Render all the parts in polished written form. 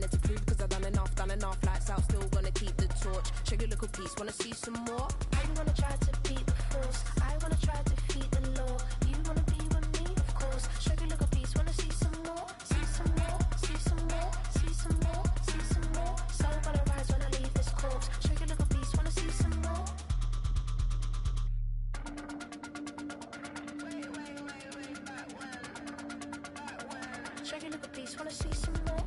nothing to prove, cause I've done enough, lights out, still gonna keep the torch. Shake a little piece, wanna see some more? I wanna try to beat the force, I wanna try to defeat the law. You wanna be with me, of course. Shake a little piece, wanna see some more? See some more, see some more, see some more, see some more. Soul gonna rise when I leave this corpse. Shake a little piece, wanna see some more? Shake a little piece, wanna see some more?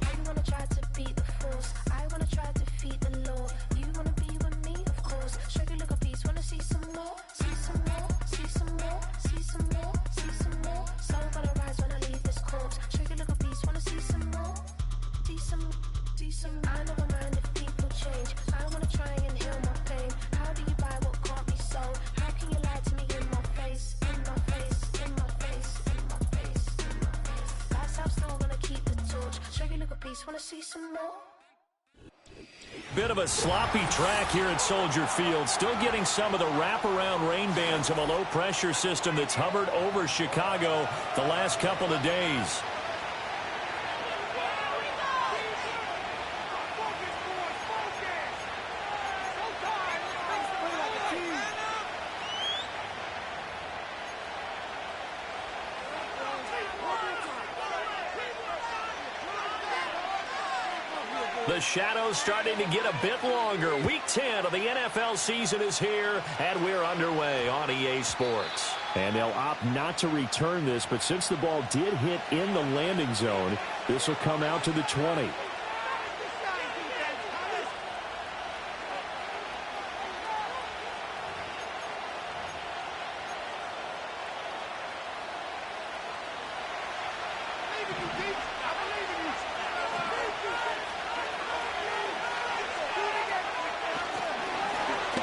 I wanna try to beat the force, I wanna try to defeat the law. You wanna be with me, of course. Shake a little piece, wanna see some more? See some more, see some more, see some more, see some more. Soul gonna rise when I leave this corpse. Shake a little piece, wanna see some more? See some. I never mind if people change. I wanna try and heal my pain. How do you buy what can't be sold? How can you lie to me in my face? In my face, in my face, in my face, in my face. That's how still gonna keep the torch. Shake a little piece, wanna see some more? Bit of a sloppy track here at Soldier Field. Still getting some of the wraparound rain bands of a low-pressure system that's hovered over Chicago the last couple of days. The shadows starting to get a bit longer. Week 10 of the NFL season is here, and we're underway on EA Sports. And they'll opt not to return this, but since the ball did hit in the landing zone, this will come out to the 20.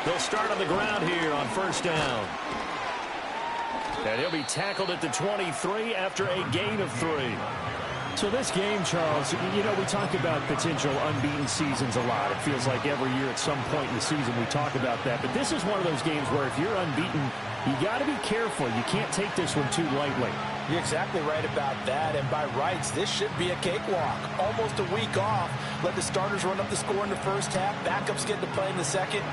They'll start on the ground here on first down. And he'll be tackled at the 23 after a gain of 3. So this game, Charles, you know, we talk about potential unbeaten seasons a lot. It feels like every year at some point in the season we talk about that. But this is one of those games where if you're unbeaten, you got to be careful. You can't take this one too lightly. You're exactly right about that. And by rights, this should be a cakewalk. Almost a week off. Let the starters run up the score in the first half. Backups get to play in the second.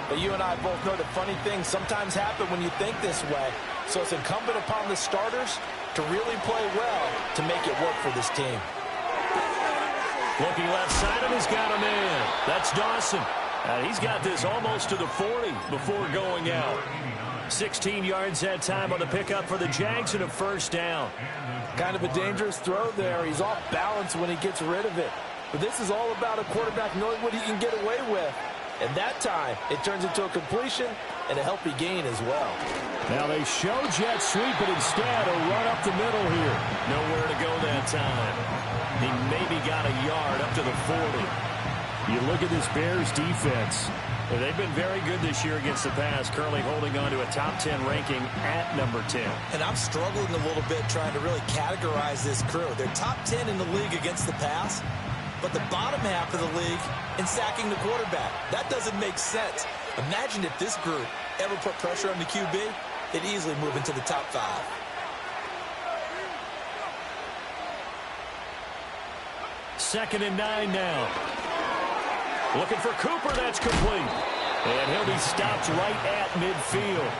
But you and I both know that funny things sometimes happen when you think this way. So it's incumbent upon the starters to really play well to make it work for this team. Looking left side, and he's got a man. That's Dawson. He's got this almost to the 40 before going out. 16 yards that time on the pickup for the Jags and a first down. Kind of a dangerous throw there. He's off balance when he gets rid of it. But this is all about a quarterback knowing what he can get away with. And that time, it turns into a completion and a healthy gain as well. Now they show jet sweep, but instead a run up the middle here. Nowhere to go that time. He maybe got a yard up to the 40. You look at this Bears defense. Well, they've been very good this year against the pass, currently holding on to a top 10 ranking at number 10. And I'm struggling a little bit trying to really categorize this crew. They're top 10 in the league against the pass, but the bottom half of the league in sacking the quarterback. That doesn't make sense. Imagine if this group ever put pressure on the QB, they'd easily move into the top 5. Second and 9 now. Looking for Cooper, that's complete. And he'll be stopped right at midfield.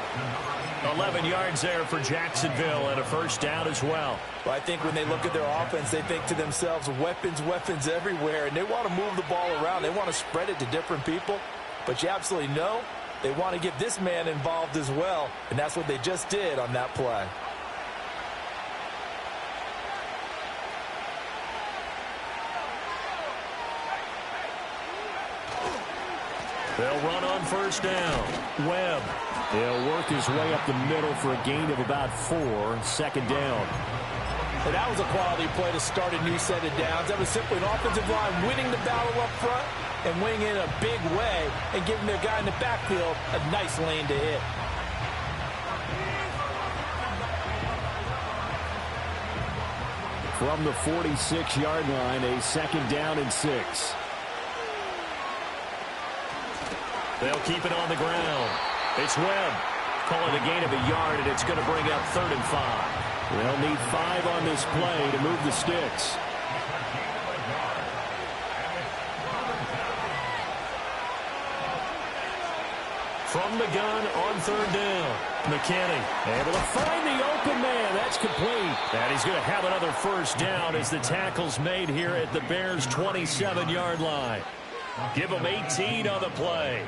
11 yards there for Jacksonville and a first down as well. Well, I think when they look at their offense, they think to themselves, weapons, weapons everywhere. And they want to move the ball around. They want to spread it to different people. But you absolutely know they want to get this man involved as well. And that's what they just did on that play. They'll run on first down. Webb. He'll work his way up the middle for a gain of about 4. Second down. And that was a quality play to start a new set of downs. That was simply an offensive line winning the battle up front and winning in a big way and giving their guy in the backfield a nice lane to hit. From the 46-yard line, a second down and 6. They'll keep it on the ground. It's Webb. Call it a gain of a yard, and it's going to bring up 3rd and 5. They'll need 5 on this play to move the sticks. From the gun on 3rd down. McKinney able to find the open man. That's complete. And he's going to have another 1st down as the tackle's made here at the Bears' 27-yard line. Give them 18 on the play.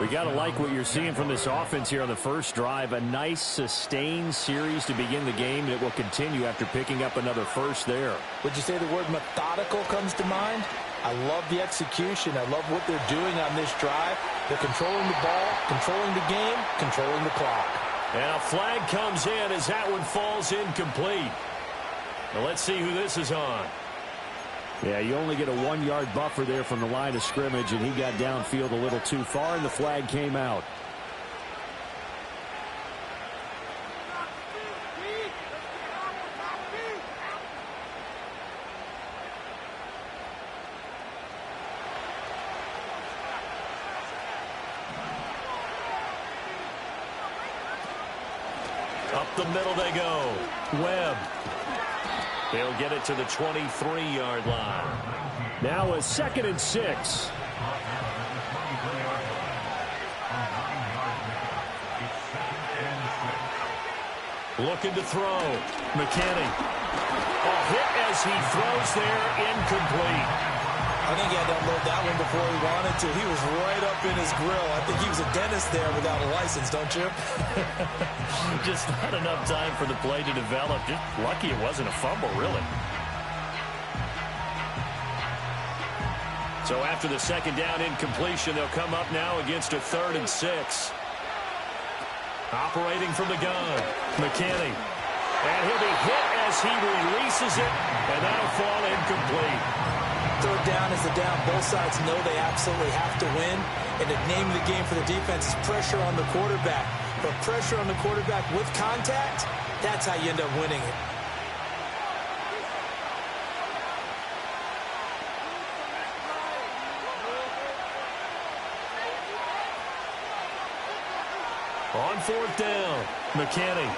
We got to like what you're seeing from this offense here on the first drive. A nice, sustained series to begin the game that will continue after picking up another 1st there. Would you say the word methodical comes to mind? I love the execution. I love what they're doing on this drive. They're controlling the ball, controlling the game, controlling the clock. And a flag comes in as that one falls incomplete. Now let's see who this is on. Yeah, you only get a 1-yard buffer there from the line of scrimmage, and he got downfield a little too far, and the flag came out. Up the middle they go. Webb. They'll get it to the 23-yard line. Now a 2nd and 6. Looking to throw. McKinney. A hit as he throws there, incomplete. I think he had to unload that one before he wanted to. He was right up in his grill. I think he was a dentist there without a license, don't you? Just not enough time for the play to develop. Just lucky it wasn't a fumble, really. So after the 2nd down incompletion, they'll come up now against a 3rd and 6. Operating from the gun, McKinney. And he'll be hit as he releases it, and that'll fall incomplete. 3rd down is the down. Both sides know they absolutely have to win. And the name of the game for the defense is pressure on the quarterback. But pressure on the quarterback with contact, that's how you end up winning it. On 4th down, McKinney.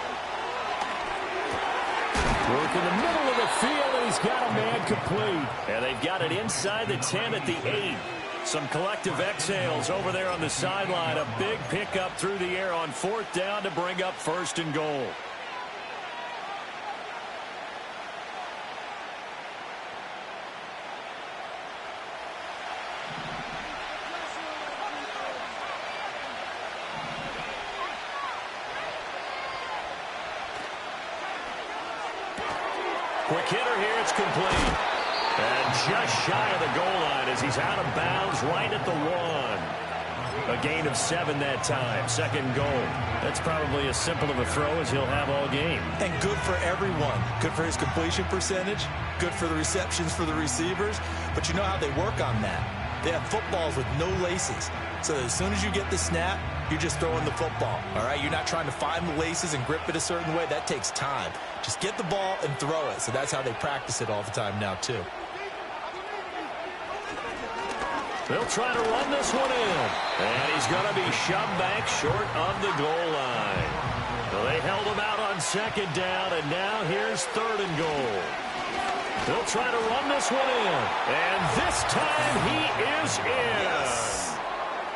Work in the middle of the field, and he's got a man complete. And they've got it inside the 10 at the 8. Some collective exhales over there on the sideline. A big pickup through the air on 4th down to bring up 1st and goal. Quick hitter here, it's complete. And just shy of the goal line as he's out of bounds right at the 1. A gain of 7 that time, 2nd goal. That's probably as simple of a throw as he'll have all game. And good for everyone. Good for his completion percentage. Good for the receptions for the receivers. But you know how they work on that. They have footballs with no laces. So as soon as you get the snap, you're just throwing the football. All right, you're not trying to find the laces and grip it a certain way. That takes time. Just get the ball and throw it. So that's how they practice it all the time now, too. They'll try to run this one in. And he's going to be shoved back short of the goal line. So they held him out on 2nd down, and now here's 3rd and goal. They'll try to run this one in. And this time he is in. Yes.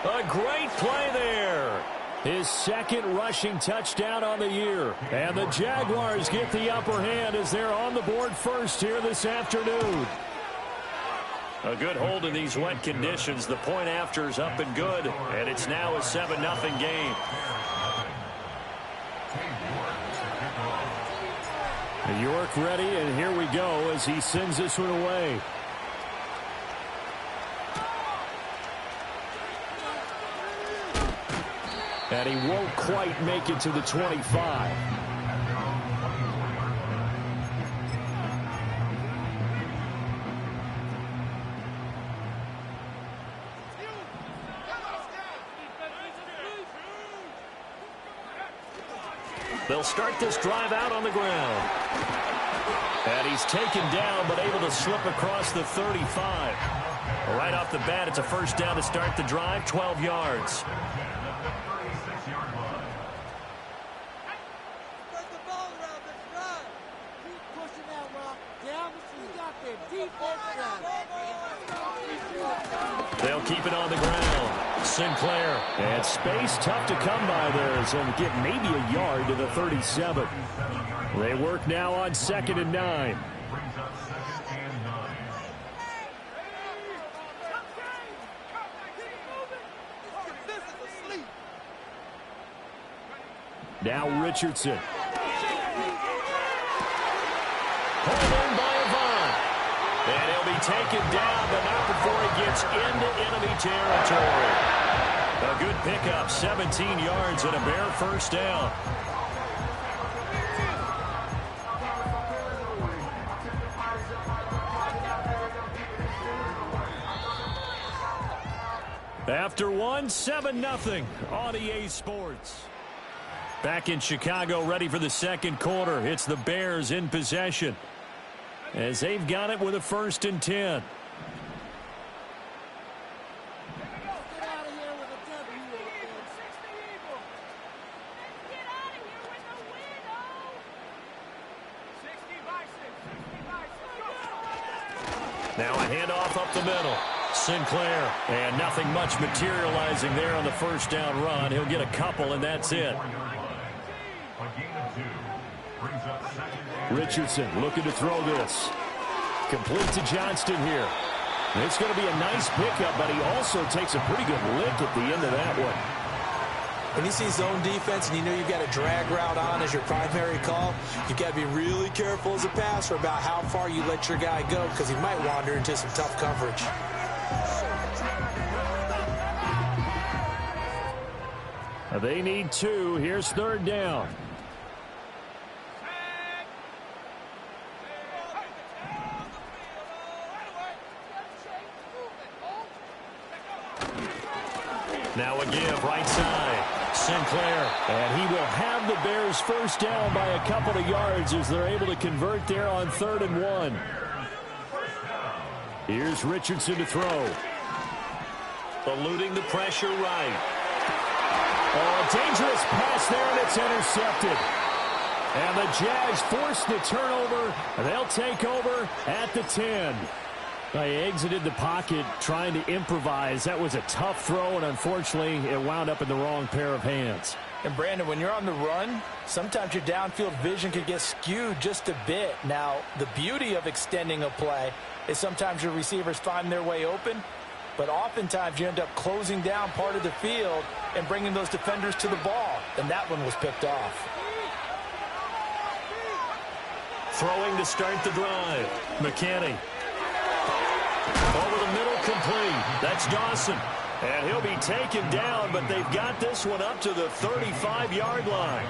A great play there. His 2nd rushing touchdown on the year. And the Jaguars get the upper hand as they're on the board first here this afternoon. A good hold in these wet conditions. The point after is up and good. And it's now a 7-0 game. York ready, and here we go as he sends this one away. And he won't quite make it to the 25. They'll start this drive out on the ground. And he's taken down, but able to slip across the 35. Right off the bat, it's a 1st down to start the drive, 12 yards. They'll keep it on the ground. Sinclair. And space tough to come by there. So we'll get maybe a yard to the 37. They work now on 2nd and 9. Now Richardson. Pulled in by Avant. And he'll be taken down, but not before he gets into enemy territory. A good pickup, 17 yards and a Bear first down. After one, 7-0 on EA Sports. Back in Chicago, ready for the second quarter. It's the Bears in possession as they've got it with a 1st and 10. Now a handoff up the middle. Sinclair, and nothing much materializing there on the first down run. He'll get a couple, and that's it. Richardson looking to throw this. Complete to Johnston here. It's going to be a nice pickup, but he also takes a pretty good lick at the end of that one. When you see zone defense and you know you've got a drag route on as your primary call, you've got to be really careful as a passer about how far you let your guy go because he might wander into some tough coverage. They need 2. Here's 3rd down. Now a give, right side. Sinclair. And he will have the Bears first down by a couple of yards as they're able to convert there on 3rd and 1. Here's Richardson to throw. Eluding the pressure right. Oh, a dangerous pass there, and it's intercepted. And the Jags force the turnover. They'll take over at the 10. They exited the pocket trying to improvise. That was a tough throw, and unfortunately, it wound up in the wrong pair of hands. And, Brandon, when you're on the run, sometimes your downfield vision can get skewed just a bit. Now, the beauty of extending a play is sometimes your receivers find their way open, but oftentimes you end up closing down part of the field and bringing those defenders to the ball, and that one was picked off. Throwing to start the drive. McKinney. Over the middle, complete. That's Dawson. And he'll be taken down, but they've got this one up to the 35-yard line.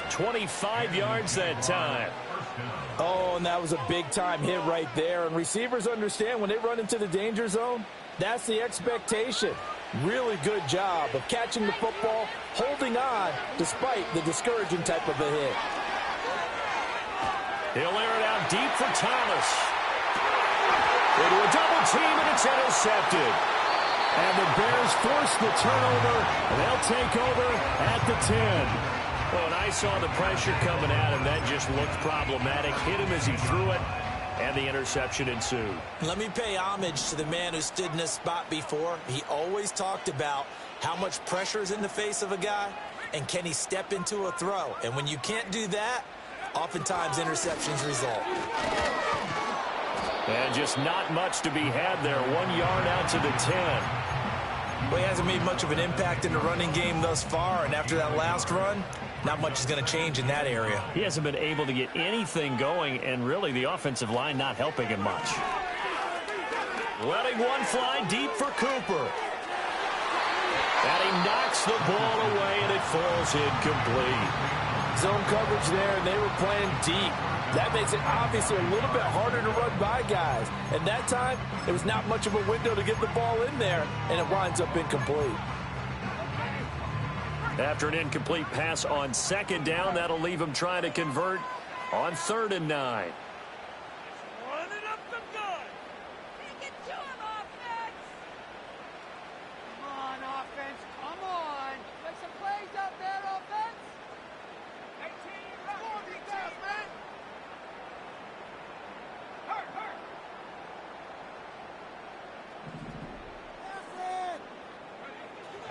25 yards that time. Oh, and that was a big-time hit right there. And receivers understand when they run into the danger zone, that's the expectation. Really good job of catching the football, holding on, despite the discouraging type of a hit. He'll air it out deep for Thomas. Into a double team, and it's intercepted. And the Bears force the turnover, and they'll take over at the 10. Well, and I saw the pressure coming at him. That just looked problematic. Hit him as he threw it, and the interception ensued. Let me pay homage to the man who stood in this spot before. He always talked about how much pressure is in the face of a guy, and can he step into a throw. And when you can't do that, oftentimes interceptions result. And just not much to be had there. 1 yard out to the 10. Well, he hasn't made much of an impact in the running game thus far, and after that last run, not much is going to change in that area. He hasn't been able to get anything going, and really the offensive line not helping him much. Letting one fly deep for Cooper. And he knocks the ball away, and it falls incomplete. Zone coverage there, and they were playing deep. That makes it obviously a little bit harder to run by guys. And that time, there was not much of a window to get the ball in there, and it winds up incomplete. After an incomplete pass on 2nd down, that'll leave him trying to convert on 3rd and 9.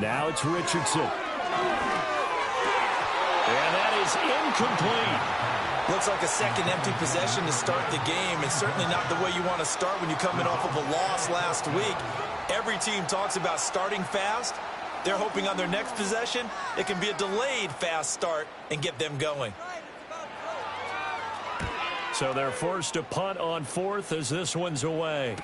Now it's Richardson. And that is incomplete. Looks like a second empty possession to start the game, and certainly not the way you want to start when you're coming off of a loss last week. Every team talks about starting fast. They're hoping on their next possession it can be a delayed fast start and get them going. So they're forced to punt on fourth as this one's away.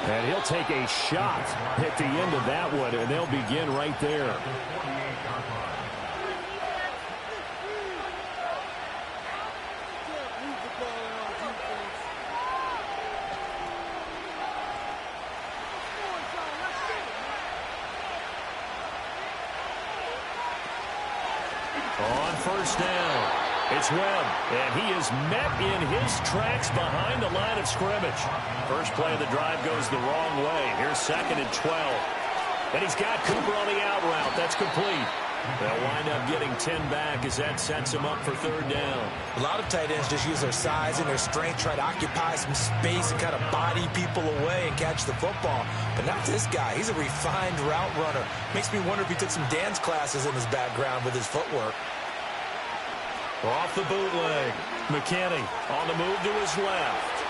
And he'll take a shot at the end of that one, and they'll begin right there. On first down, it's Webb, and he is met in his tracks behind the line of scrimmage. First play of the drive goes the wrong way. Here's 2nd and 12. And he's got Cooper on the out route. That's complete. They'll wind up getting 10 back as that sets him up for 3rd down. A lot of tight ends just use their size and their strength, try to occupy some space and kind of body people away and catch the football. But not this guy. He's a refined route runner. Makes me wonder if he took some dance classes in his background with his footwork. Off the bootleg. McKinney on the move to his left.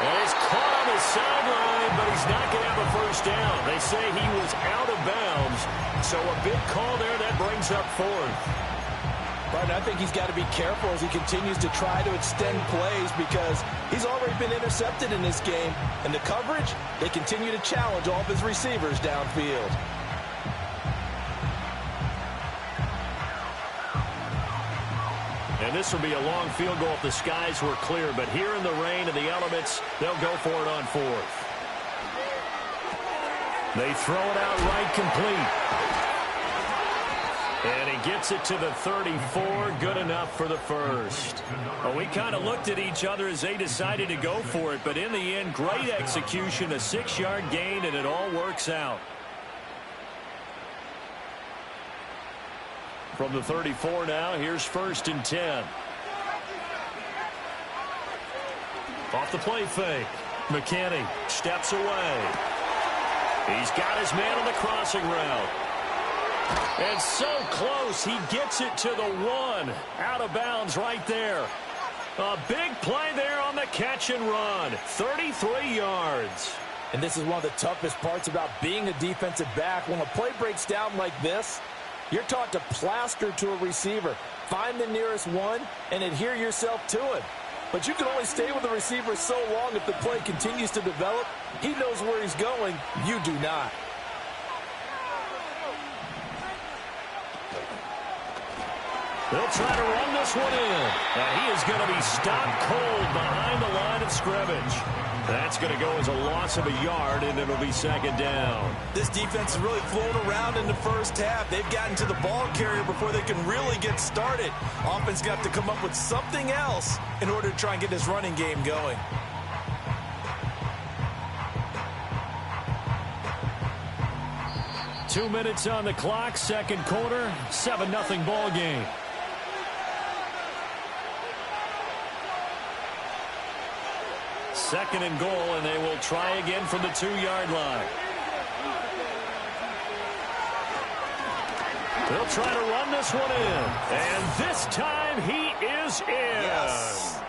And he's caught on the sideline, but he's not going to have a first down. They say he was out of bounds, so a big call there that brings up 4th. But I think he's got to be careful as he continues to try to extend plays because he's already been intercepted in this game. And the coverage, they continue to challenge all of his receivers downfield. And this will be a long field goal if the skies were clear. But here in the rain and the elements, they'll go for it on 4th. They throw it out right, complete. And he gets it to the 34. Good enough for the first. Well, we kind of looked at each other as they decided to go for it. But in the end, great execution, a 6-yard gain, and it all works out. From the 34 now, here's 1st and 10. Off the play fake. McKinney steps away. He's got his man on the crossing route. And so close, he gets it to the 1. Out of bounds right there. A big play there on the catch and run. 33 yards. And this is one of the toughest parts about being a defensive back. When a play breaks down like this, you're taught to plaster to a receiver. Find the nearest one and adhere yourself to it. But you can only stay with the receiver so long if the play continues to develop. He knows where he's going. You do not. They'll try to run this one in. And he is going to be stopped cold behind the line of scrimmage. That's going to go as a loss of a yard, and it'll be 2nd down. This defense is really flown around in the first half. They've gotten to the ball carrier before they can really get started. Offense got to come up with something else in order to try and get this running game going. Two minutes on the clock, 2nd quarter, 7-0 ball game. Second and goal, and they will try again from the 2-yard line. They'll try to run this one in. And this time he is in. Yes.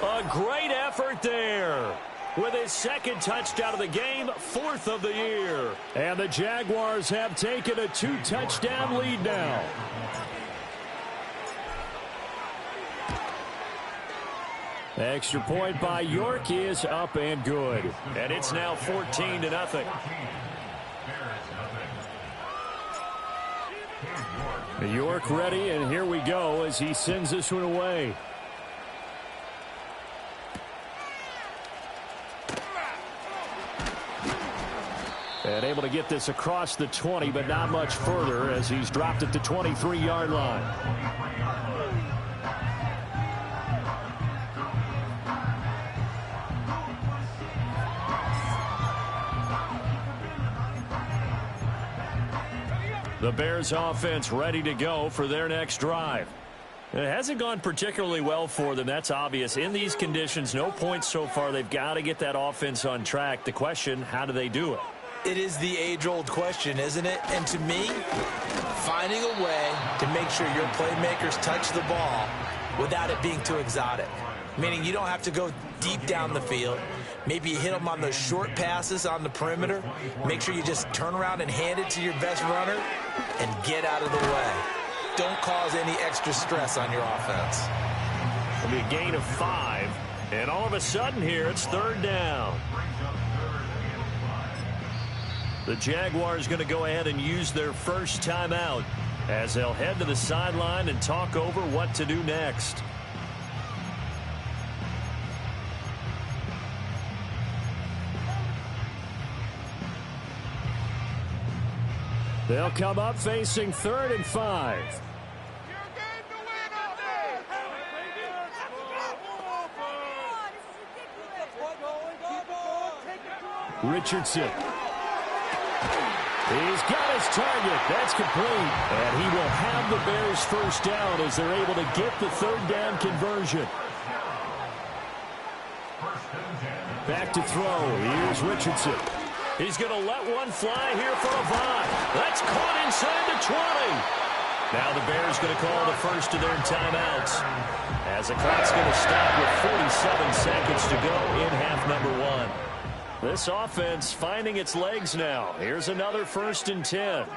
A great effort there. With his 2nd touchdown of the game, 4th of the year. And the Jaguars have taken a 2-touchdown lead now. Extra point by York is up and good. And it's now 14-0. York ready, and here we go as he sends this one away. And able to get this across the 20, but not much further as he's dropped at the 23-yard line. The Bears offense ready to go for their next drive. It hasn't gone particularly well for them. That's obvious. In these conditions, no points so far. They've got to get that offense on track. The question, how do they do it? It is the age-old question, isn't it? And to me, finding a way to make sure your playmakers touch the ball without it being too exotic. Meaning you don't have to go deep down the field. Maybe you hit them on those short passes on the perimeter. Make sure you just turn around and hand it to your best runner and get out of the way. Don't cause any extra stress on your offense. It'll be a gain of 5. And all of a sudden here, it's 3rd down. The Jaguars going to go ahead and use their first timeout as they'll head to the sideline and talk over what to do next. They'll come up facing 3rd and 5. Richardson. He's got his target. That's complete. And he will have the Bears first down as they're able to get the 3rd down conversion. Back to throw. Here's Richardson. He's going to let one fly here for Avant. That's caught inside the 20. Now the Bears going to call the first of their timeouts as the clock's going to stop with 47 seconds to go in half number 1. This offense finding its legs now. Here's another 1st and 10.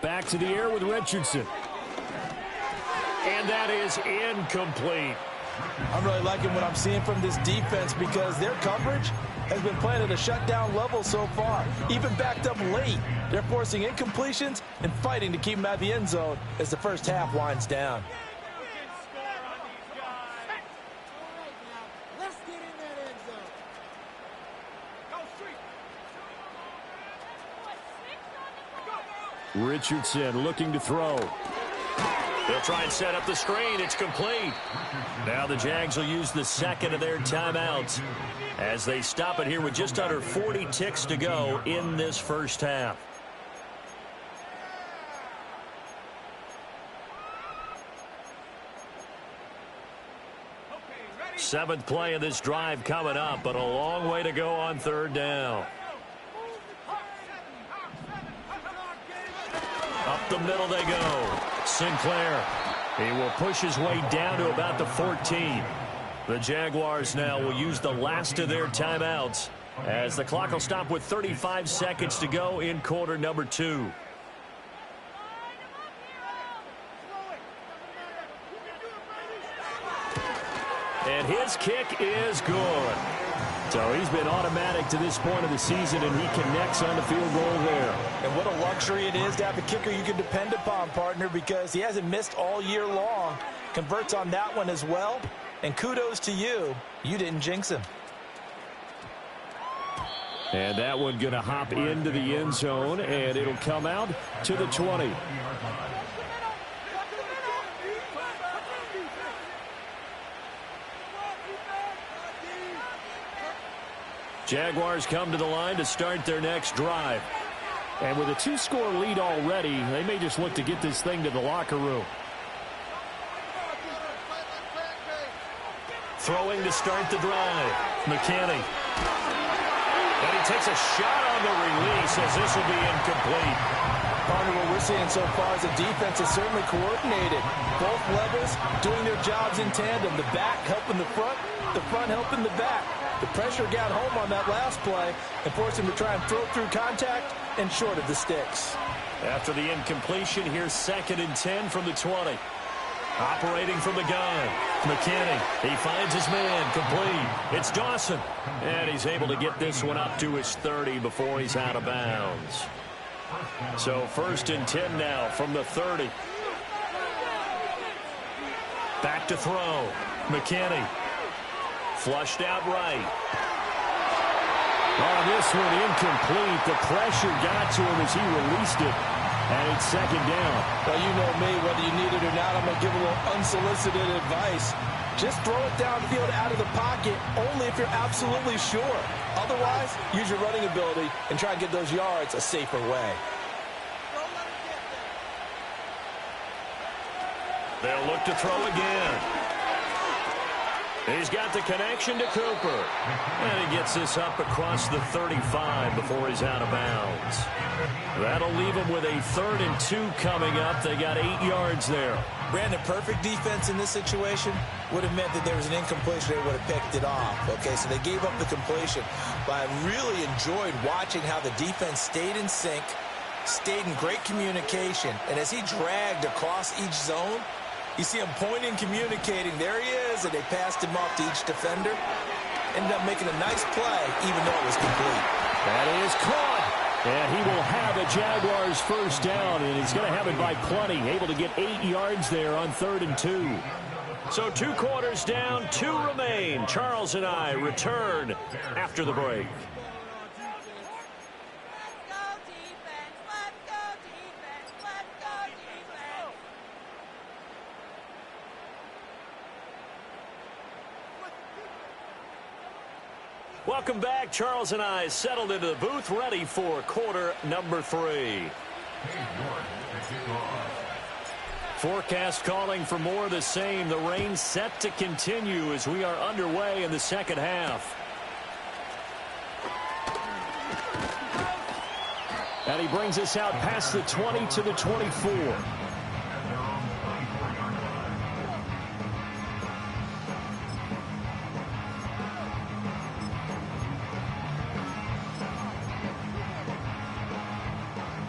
Back to the air with Richardson. And that is incomplete. I'm really liking what I'm seeing from this defense because their coverage has been playing at a shutdown level so far. Even backed up late. They're forcing incompletions and fighting to keep them out of the end zone as the first half winds down. Richardson looking to throw. They'll try and set up the screen. It's complete. Now the Jags will use the second of their timeouts as they stop it here with just under 40 ticks to go in this first half. Seventh play of this drive coming up, but a long way to go on 3rd down. Up the middle they go. Sinclair. He will push his way down to about the 14. The Jaguars now will use the last of their timeouts as the clock will stop with 35 seconds to go in quarter number 2. And his kick is good. So he's been automatic to this point of the season, and he connects on the field goal there. And what a luxury it is to have a kicker you can depend upon, partner, because he hasn't missed all year long. Converts on that one as well. And kudos to you. You didn't jinx him. And that one going to hop into the end zone, and it'll come out to the 20. Jaguars come to the line to start their next drive. And with a 2-score lead already, they may just look to get this thing to the locker room. Throwing to start the drive. McKinney. And he takes a shot on the release as this will be incomplete. Partner, what we're seeing so far is the defense is certainly coordinated. Both levels doing their jobs in tandem. The back helping the front helping the back. The pressure got home on that last play and forced him to try and throw through contact and short of the sticks. After the incompletion, here's 2nd and 10 from the 20. Operating from the gun. McKinney. He finds his man. Complete. It's Dawson. And he's able to get this one up to his 30 before he's out of bounds. So 1st and 10 now from the 30. Back to throw. McKinney. Flushed out right. Oh, this one incomplete. The pressure got to him as he released it. And it's 2nd down. Well, you know me, whether you need it or not, I'm going to give a little unsolicited advice. Just throw it downfield out of the pocket only if you're absolutely sure. Otherwise, use your running ability and try and get those yards a safer way. They'll look to throw again. He's got the connection to Cooper. And he gets this up across the 35 before he's out of bounds. That'll leave him with a 3rd and 2 coming up. They got 8 yards there. Brandon, perfect defense in this situation would have meant that there was an incompletion. They would have picked it off. Okay, so they gave up the completion. But I really enjoyed watching how the defense stayed in sync, stayed in great communication. And as he dragged across each zone, you see him pointing, communicating. There he is, and they passed him off to each defender. Ended up making a nice play, even though it was complete. That is caught. And he will have a Jaguars first down, and he's going to have it by plenty. Able to get 8 yards there on 3rd and 2. So 2 quarters down, 2 remain. Charles and I return after the break. Welcome back. Charles and I settled into the booth, ready for quarter number 3. Forecast calling for more of the same. The rain set to continue as we are underway in the second half. And he brings us out past the 20 to the 24.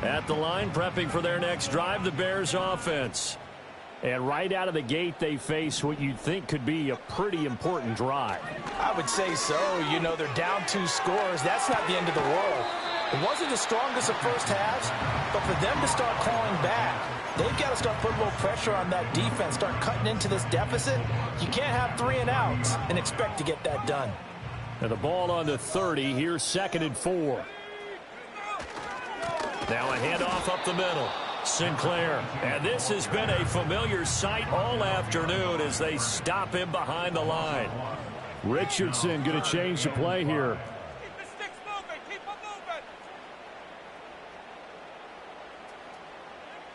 At the line, prepping for their next drive, the Bears offense. And right out of the gate, they face what you'd think could be a pretty important drive. I would say so. You know, they're down 2 scores. That's not the end of the world. It wasn't the strongest of first halves, but for them to start clawing back, they've got to start putting a little pressure on that defense, start cutting into this deficit. You can't have 3 and outs and expect to get that done. And the ball on the 30. Here's 2nd and 4. Now a handoff up the middle. Sinclair. And this has been a familiar sight all afternoon as they stop him behind the line. Richardson going to change the play here. Keep the sticks moving. Keep them moving.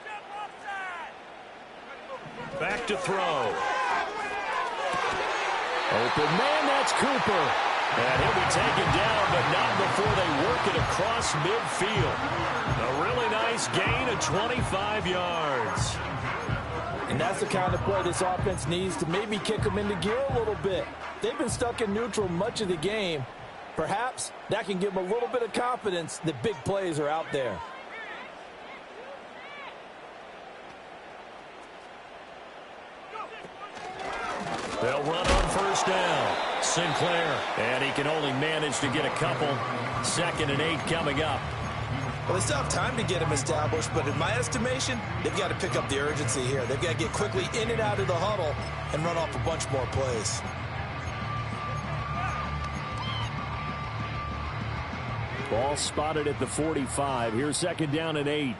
Jump offside. Back to throw. Open man, that's Cooper. And he'll be taken down, but not before they work it across midfield. A really nice gain of 25 yards. And that's the kind of play this offense needs to maybe kick them into gear a little bit. They've been stuck in neutral much of the game. Perhaps that can give them a little bit of confidence that big plays are out there. They'll run on first down. Sinclair. And he can only manage to get a couple. 2nd and 8 coming up. Well, they still have time to get him established, but in my estimation, they've got to pick up the urgency here. They've got to get quickly in and out of the huddle and run off a bunch more plays. Ball spotted at the 45. Here's 2nd down and 8.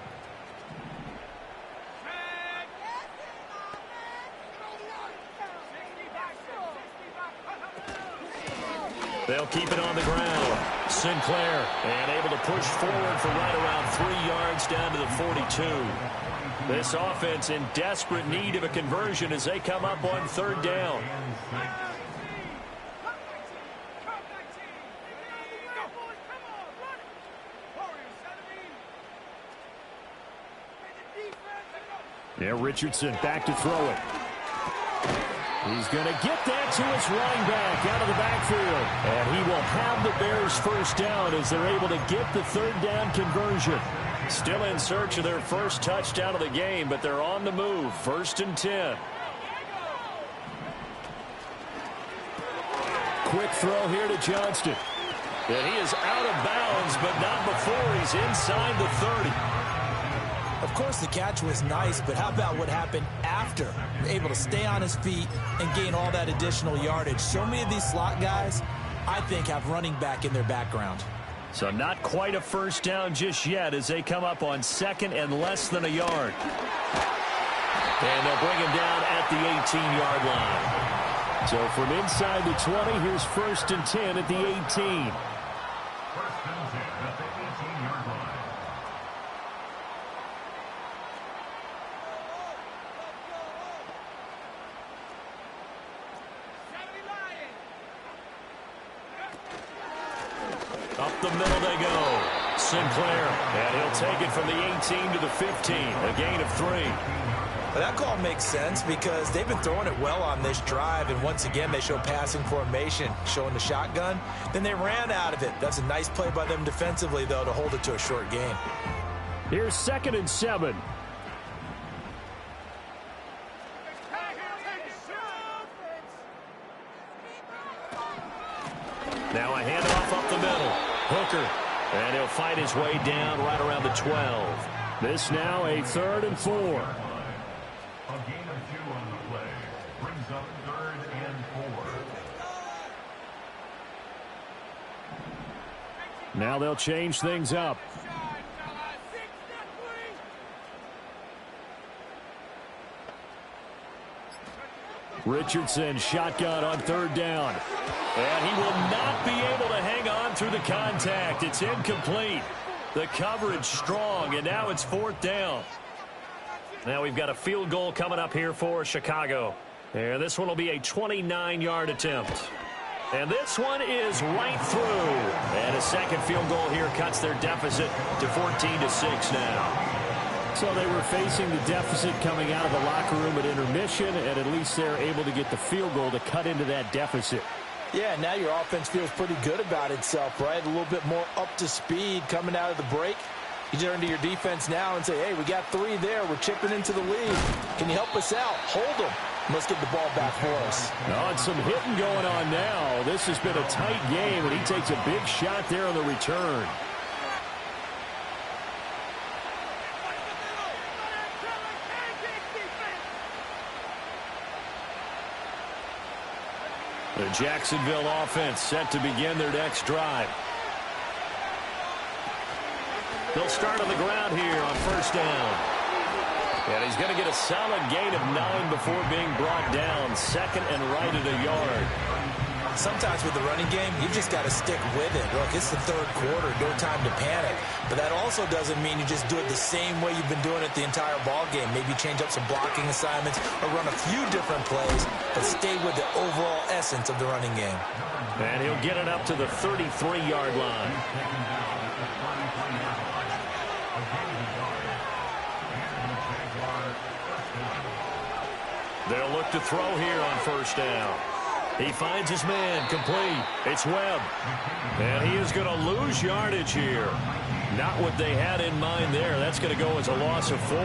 They'll keep it on the ground. Sinclair, and able to push forward for right around 3 yards down to the 42. This offense in desperate need of a conversion as they come up on 3rd down. Yeah, Richardson back to throw it. He's going to get that to his running back out of the backfield. And he will have the Bears first down as they're able to get the 3rd down conversion. Still in search of their first touchdown of the game, but they're on the move. 1st and 10. Quick throw here to Johnston. And he is out of bounds, but not before he's inside the 30. Of course, the catch was nice, but how about what happened after? Able to stay on his feet and gain all that additional yardage. So many of these slot guys, I think, have running back in their background. So not quite a first down just yet as they come up on 2nd and less than a yard. And they'll bring him down at the 18-yard line. So from inside the 20, here's 1st and 10 at the 18. Up the middle they go. Sinclair, and he'll take it from the 18 to the 15, a gain of 3. But that call makes sense because they've been throwing it well on this drive, and once again they show passing formation, showing the shotgun. Then they ran out of it. That's a nice play by them defensively, though, to hold it to a short gain. Here's 2nd and 7. Now a handoff up the middle. Hooker, and he'll fight his way down right around the 12. This now a 3rd and 4. A gain of 2 on the play brings up 3rd and 4. Now they'll change things up. Richardson shotgun on 3rd down. And he will not be able to hang on through the contact. It's incomplete. The coverage strong, and now it's 4th down. Now we've got a field goal coming up here for Chicago. And this one will be a 29-yard attempt. And this one is right through. And a second field goal here cuts their deficit to 14-6 now. So they were facing the deficit coming out of the locker room at intermission, and at least they're able to get the field goal to cut into that deficit. Yeah, now your offense feels pretty good about itself, right? A little bit more up to speed coming out of the break. You turn to your defense now and say, hey, we got 3 there. We're chipping into the lead. Can you help us out? Hold them. Let's get the ball back for us. Oh, and some hitting going on now. This has been a tight game, and he takes a big shot there on the return. The Jacksonville offense set to begin their next drive. They'll start on the ground here on 1st down. And he's going to get a solid gain of 9 before being brought down. 2nd and right at a yard. Sometimes with the running game, you've just got to stick with it. Look, it's the 3rd quarter, no time to panic. But that also doesn't mean you just do it the same way you've been doing it the entire ball game. Maybe change up some blocking assignments or run a few different plays, but stay with the overall essence of the running game. And he'll get it up to the 33-yard line. They'll look to throw here on 1st down. He finds his man, complete. It's Webb. And he is going to lose yardage here. Not what they had in mind there. That's going to go as a loss of 4.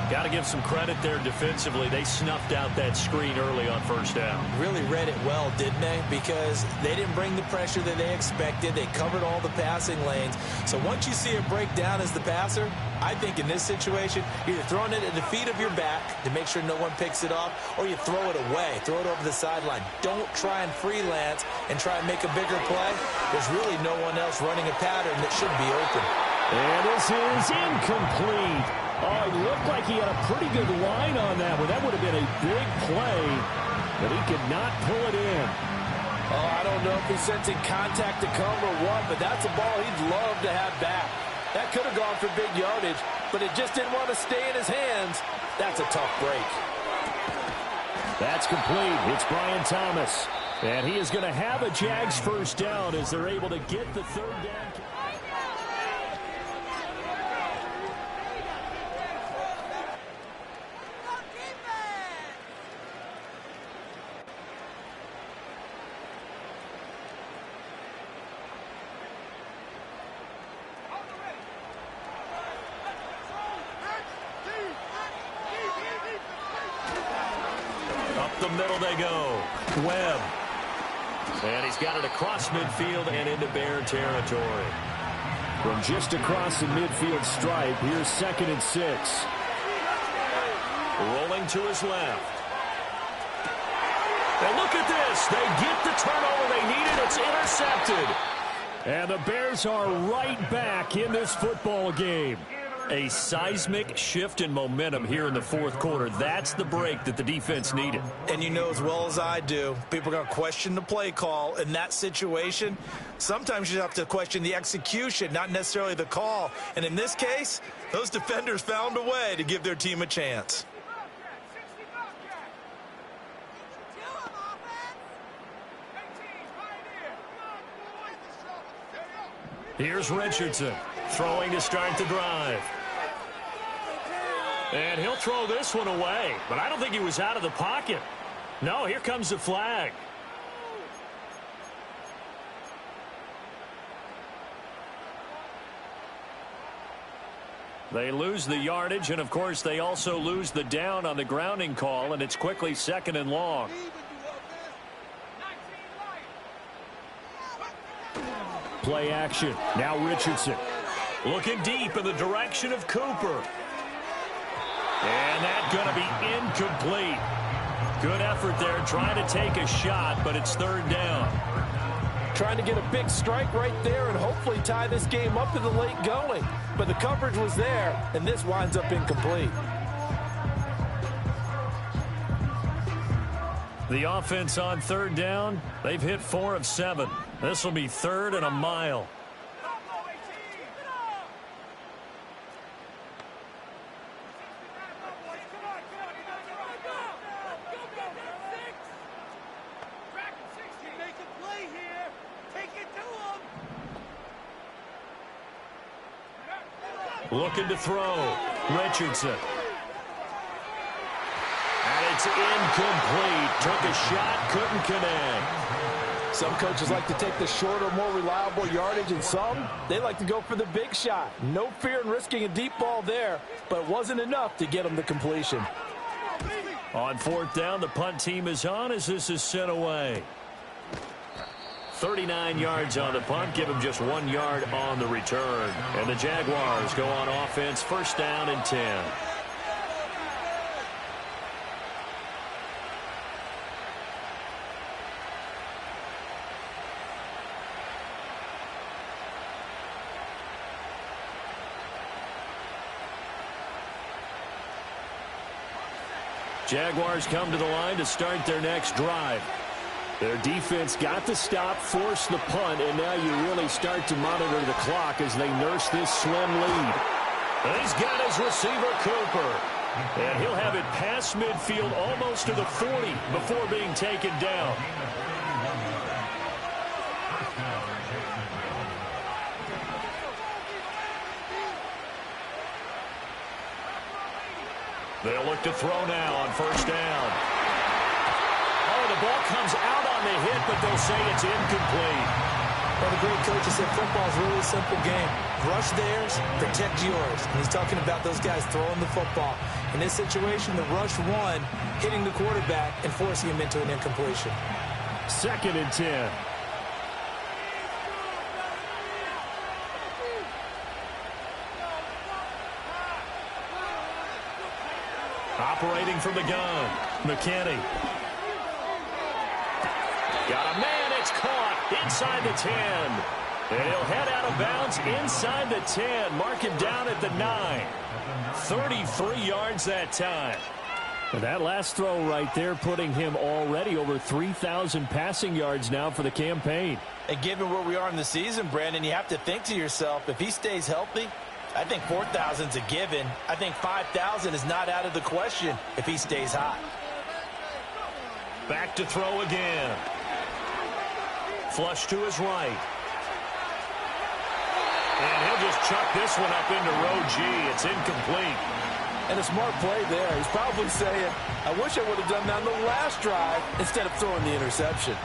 Got to give some credit there defensively. They snuffed out that screen early on 1st down. Really read it well, didn't they? Because they didn't bring the pressure that they expected. They covered all the passing lanes. So once you see it break down as the passer, I think in this situation, you're either throwing it at the feet of your back to make sure no one picks it off, or you throw it away. Throw it over the sideline. Don't try and freelance and try and make a bigger play. There's really no one else running a pattern that should be open. And this is incomplete. Oh, it looked like he had a pretty good line on that one. That would have been a big play, but he could not pull it in. Oh, I don't know if he's sensing contact to come or what, but that's a ball he'd love to have back. That could have gone for big yardage, but it just didn't want to stay in his hands. That's a tough break. That's complete. It's Brian Thomas. And he is going to have a Jags 1st down as they're able to get the 3rd down. The middle they go. Webb. And he's got it across midfield and into Bear territory. From just across the midfield stripe, here's 2nd and 6. Rolling to his left. And look at this. They get the turnover they needed. It's intercepted. And the Bears are right back in this football game. A seismic shift in momentum here in the 4th quarter. That's the break that the defense needed. And you know as well as I do, people are going to question the play call in that situation. Sometimes you have to question the execution, not necessarily the call. And in this case, those defenders found a way to give their team a chance. Here's Richardson throwing to start the drive. And he'll throw this one away, but I don't think he was out of the pocket. No, here comes the flag. They lose the yardage, and of course they also lose the down on the grounding call, and it's quickly 2nd and long. Play action. Now Richardson looking deep in the direction of Cooper. And that's going to be incomplete. Good effort there trying to take a shot, but it's 3rd down. Trying to get a big strike right there and hopefully tie this game up in the late going. But the coverage was there, and this winds up incomplete. The offense on 3rd down, they've hit 4 of 7. This will be 3rd and a mile. Looking to throw. Richardson. And it's incomplete. Took a shot, couldn't connect. Some coaches like to take the shorter, more reliable yardage, and some, they like to go for the big shot. No fear in risking a deep ball there, but it wasn't enough to get them the completion. On 4th down, the punt team is on as this is sent away. 39 yards on the punt, give him just 1 yard on the return. And the Jaguars go on offense, 1st down and 10. Jaguars come to the line to start their next drive. Their defense got the stop, forced the punt, and now you really start to monitor the clock as they nurse this slim lead. And he's got his receiver, Cooper. And he'll have it past midfield almost to the 40 before being taken down. They'll look to throw now on 1st down. Oh, the ball comes out on the hit, but they'll say it's incomplete. Well, the great coach has said football is really a simple game. Rush theirs, protect yours. And he's talking about those guys throwing the football. In this situation, the rush won, hitting the quarterback and forcing him into an incompletion. 2nd and 10. Operating from the gun, McKinney. Got a man, it's caught inside the 10. And he'll head out of bounds inside the 10. Mark him down at the 9. 33 yards that time. And that last throw right there putting him already over 3,000 passing yards now for the campaign. And given where we are in the season, Brandon, you have to think to yourself, if he stays healthy, I think 4,000 is a given. I think 5,000 is not out of the question if he stays hot. Back to throw again. Flush to his right. And he'll just chuck this one up into row G. It's incomplete. And a smart play there. He's probably saying, I wish I would have done that on the last drive instead of throwing the interception.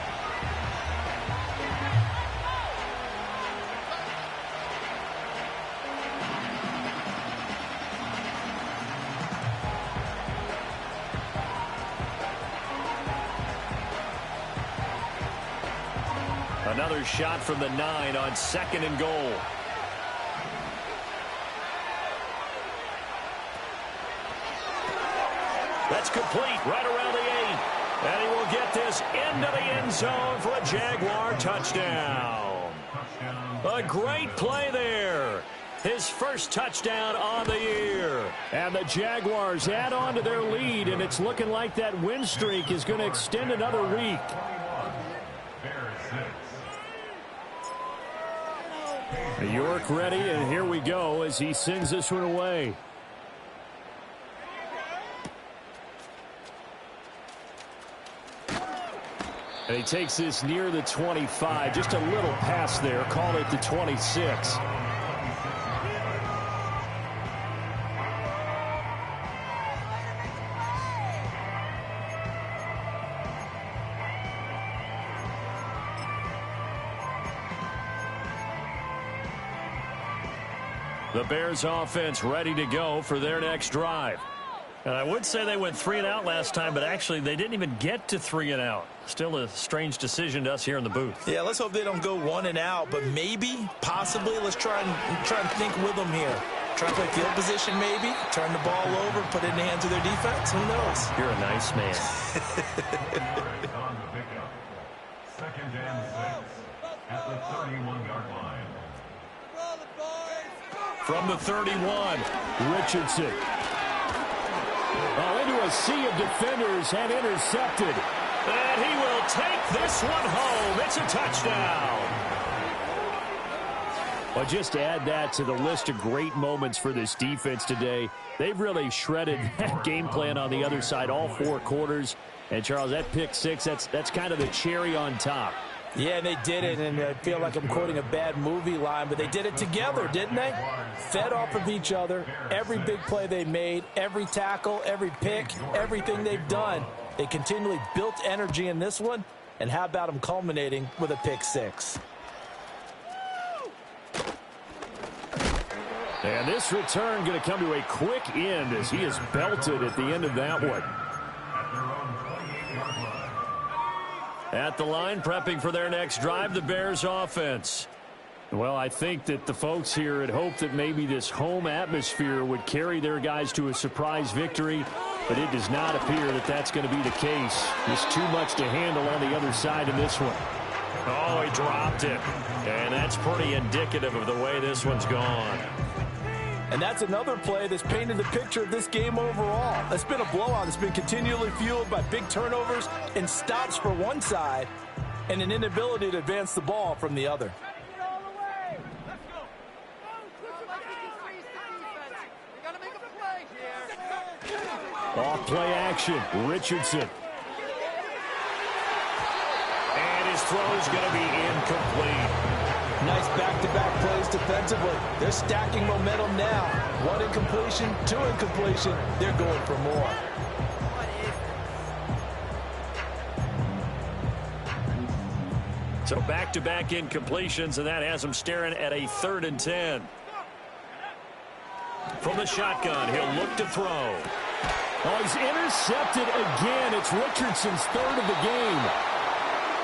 Another shot from the 9 on 2nd and goal. That's complete right around the 8. And he will get this into the end zone for a Jaguar touchdown. A great play there. His first touchdown on the year. And the Jaguars add on to their lead, and it's looking like that win streak is going to extend another week. York ready, and here we go as he sends this one away. And he takes this near the 25. Just a little pass there. Call it the 26. The Bears offense ready to go for their next drive. And I would say they went 3 and out last time, but actually they didn't even get to 3 and out. Still a strange decision to us here in the booth. Yeah, let's hope they don't go 1 and out, but maybe, possibly, let's try and think with them here. Try to play field position maybe, turn the ball over, put it in the hands of their defense. Who knows? You're a nice man. On the pickup. 2nd and 6 at the 31-yard line. From the 31, Richardson. Into a sea of defenders and intercepted. And he will take this one home. It's a touchdown. Well, just to add that to the list of great moments for this defense today, they've really shredded that game plan on the other side all 4 quarters. And, Charles, that pick 6, that's kind of the cherry on top. Yeah, they did it, and I feel like I'm quoting a bad movie line, but they did it together, didn't they? Fed off of each other, every big play they made, every tackle, every pick, everything they've done. They continually built energy in this one, and how about them culminating with a pick 6? And this return going to come to a quick end as he is belted at the end of that one. At the line, prepping for their next drive, the Bears offense. Well, I think that the folks here had hoped that maybe this home atmosphere would carry their guys to a surprise victory, but it does not appear that that's going to be the case. Just too much to handle on the other side in this one. Oh, he dropped it. And that's pretty indicative of the way this one's gone. And that's another play that's painted the picture of this game overall. It's been a blowout. It's been continually fueled by big turnovers and stops for one side and an inability to advance the ball from the other. Off play action, Richardson. And his throw's going to be incomplete. Nice back-to-back plays defensively. They're stacking momentum now. 1 incompletion, 2 incompletion. They're going for more. So back-to-back incompletions, and that has them staring at a 3rd and 10. From the shotgun, he'll look to throw. Oh, he's intercepted again. It's Richardson's 3rd of the game.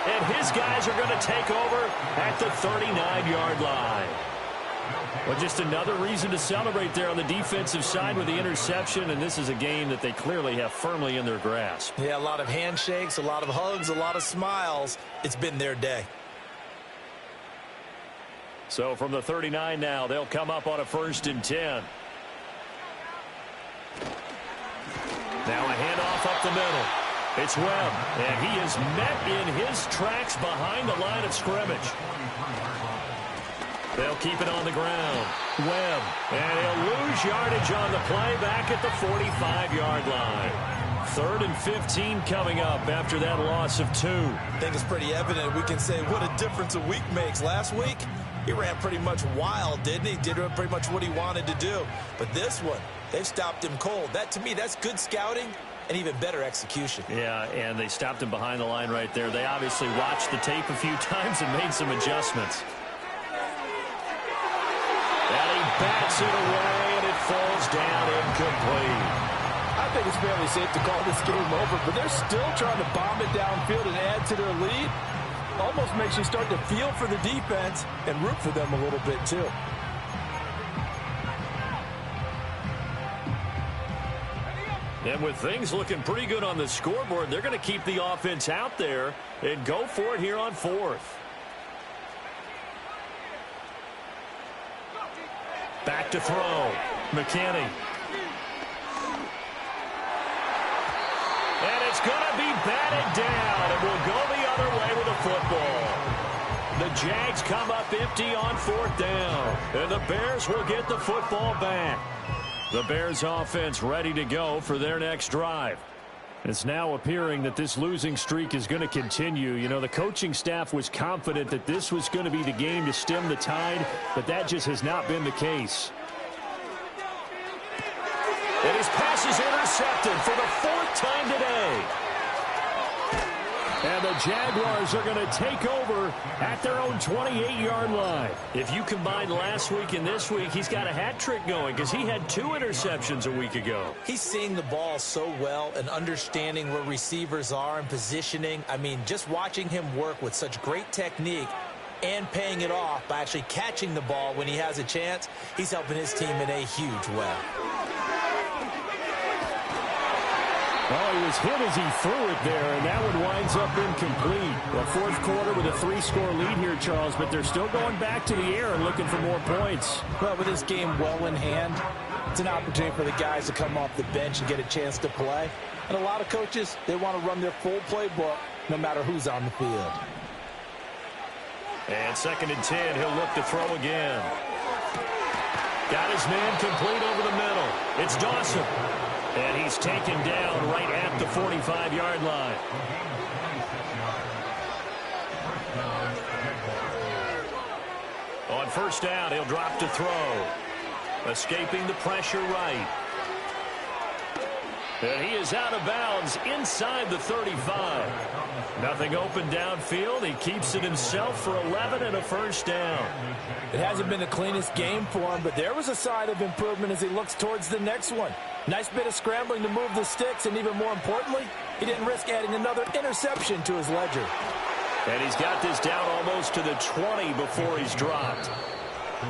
And his guys are going to take over at the 39-yard line. Well, just another reason to celebrate there on the defensive side with the interception, and this is a game that they clearly have firmly in their grasp. Yeah, a lot of handshakes, a lot of hugs, a lot of smiles. It's been their day. So from the 39 now, they'll come up on a 1st and 10. Now a handoff up the middle. It's Webb, and he is met in his tracks behind the line of scrimmage. They'll keep it on the ground. Webb, and he'll lose yardage on the play back at the 45-yard line. 3rd and 15 coming up after that loss of 2. I think it's pretty evident. We can say what a difference a week makes. Last week, he ran pretty much wild, didn't he? Did pretty much what he wanted to do. But this one, they've stopped him cold. That, to me, that's good scouting and even better execution. Yeah, and they stopped him behind the line right there. They obviously watched the tape a few times and made some adjustments. And he bats it away, and it falls down incomplete. I think it's fairly safe to call this game over, but they're still trying to bomb it downfield and add to their lead. Almost makes you start to feel for the defense and root for them a little bit, too. And with things looking pretty good on the scoreboard, they're going to keep the offense out there and go for it here on 4th. Back to throw. McKinney. And it's going to be batted down, and we'll go the other way with the football. The Jags come up empty on 4th down, and the Bears will get the football back. The Bears offense ready to go for their next drive. It's now appearing that this losing streak is going to continue. You know, the coaching staff was confident that this was going to be the game to stem the tide, but that just has not been the case. And his pass is intercepted for the 4th time today. And the Jaguars are going to take over at their own 28-yard line. If you combine last week and this week, he's got a hat trick going because he had 2 interceptions a week ago. He's seeing the ball so well and understanding where receivers are and positioning. I mean, just watching him work with such great technique and paying it off by actually catching the ball when he has a chance, he's helping his team in a huge way. Oh, he was hit as he threw it there, and that one winds up incomplete. The 4th quarter with a 3-score lead here, Charles, but they're still going back to the air and looking for more points. Well, with this game well in hand, it's an opportunity for the guys to come off the bench and get a chance to play. And a lot of coaches, they want to run their full playbook no matter who's on the field. And 2nd and 10, he'll look to throw again. Got his man complete over the middle. It's Dawson. And he's taken down right at the 45-yard line. On 1st down, he'll drop to throw. Escaping the pressure right. And he is out of bounds inside the 35. Nothing open downfield. He keeps it himself for 11 and a 1st down. It hasn't been the cleanest game for him, but there was a sign of improvement as he looks towards the next one. Nice bit of scrambling to move the sticks, and even more importantly, he didn't risk adding another interception to his ledger. And he's got this down almost to the 20 before he's dropped.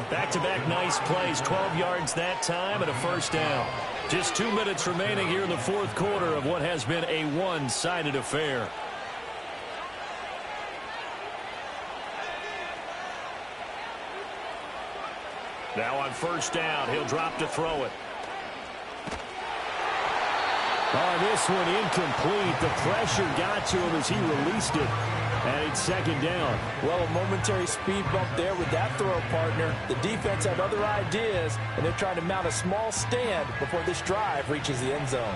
Back-to-back nice plays, 12 yards that time and a 1st down. Just 2 minutes remaining here in the 4th quarter of what has been a one-sided affair. Now on 1st down, he'll drop to throw it. Oh, this one incomplete. The pressure got to him as he released it. And it's 2nd down. Well, a momentary speed bump there with that throw partner. The defense had other ideas, and they're trying to mount a small stand before this drive reaches the end zone.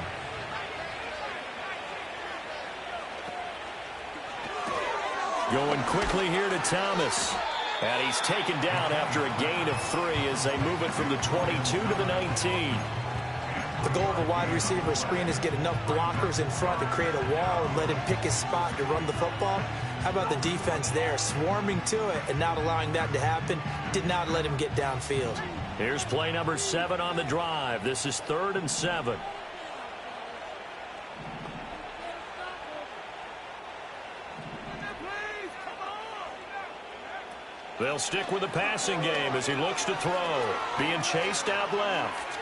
Going quickly here to Thomas. And he's taken down after a gain of 3 as they move it from the 22 to the 19. The goal of a wide receiver screen is get enough blockers in front to create a wall and let him pick his spot to run the football. How about the defense there, swarming to it and not allowing that to happen? Did not let him get downfield. Here's play number 7 on the drive. This is 3rd and 7. They'll stick with the passing game as he looks to throw. Being chased out left.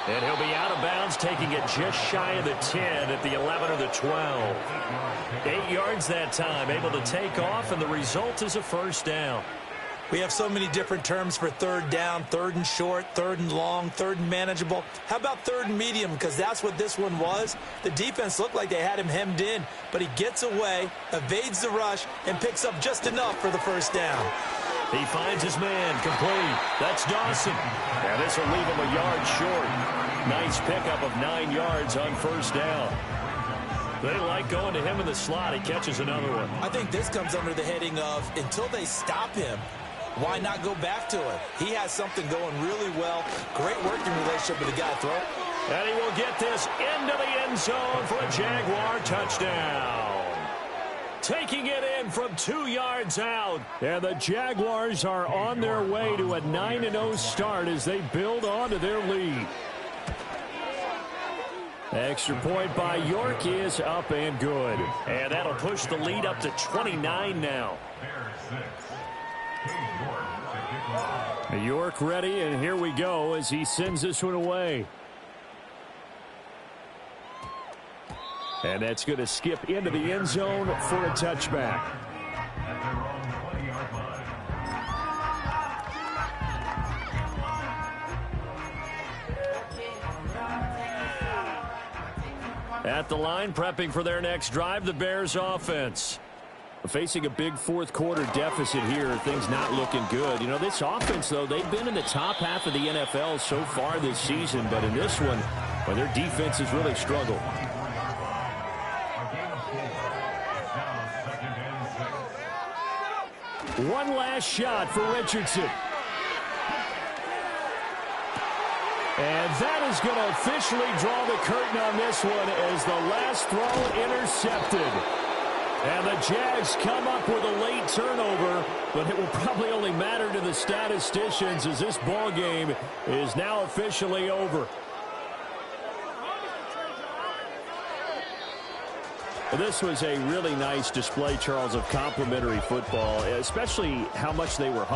And he'll be out of bounds, taking it just shy of the 10 at the 11 or the 12. 8 yards that time, able to take off, and the result is a 1st down. We have so many different terms for 3rd down, 3rd and short, 3rd and long, 3rd and manageable. How about 3rd and medium? Because that's what this one was. The defense looked like they had him hemmed in, but he gets away, evades the rush, and picks up just enough for the 1st down. He finds his man complete. That's Dawson. And this will leave him a yard short. Nice pickup of 9 yards on 1st down. They like going to him in the slot. He catches another one. I think this comes under the heading of until they stop him, why not go back to it? He has something going really well. Great working relationship with the guy throwing. And he will get this into the end zone for a Jaguar touchdown. Taking it in from 2 yards out. And the Jaguars are on their way to a 9-0 start as they build onto their lead. Extra point by York is up and good. And that'll push the lead up to 29 now. York ready, and here we go as he sends this one away. And that's going to skip into the end zone for a touchback. At the line, prepping for their next drive, the Bears offense. Facing a big 4th quarter deficit here, things not looking good. You know, this offense, though, they've been in the top half of the NFL so far this season, but in this one, well, their defense has really struggled. One last shot for Richardson. And that is going to officially draw the curtain on this one as the last throw intercepted. And the Jags come up with a late turnover, but it will probably only matter to the statisticians as this ball game is now officially over. This was a really nice display, Charles, of complimentary football, especially how much they were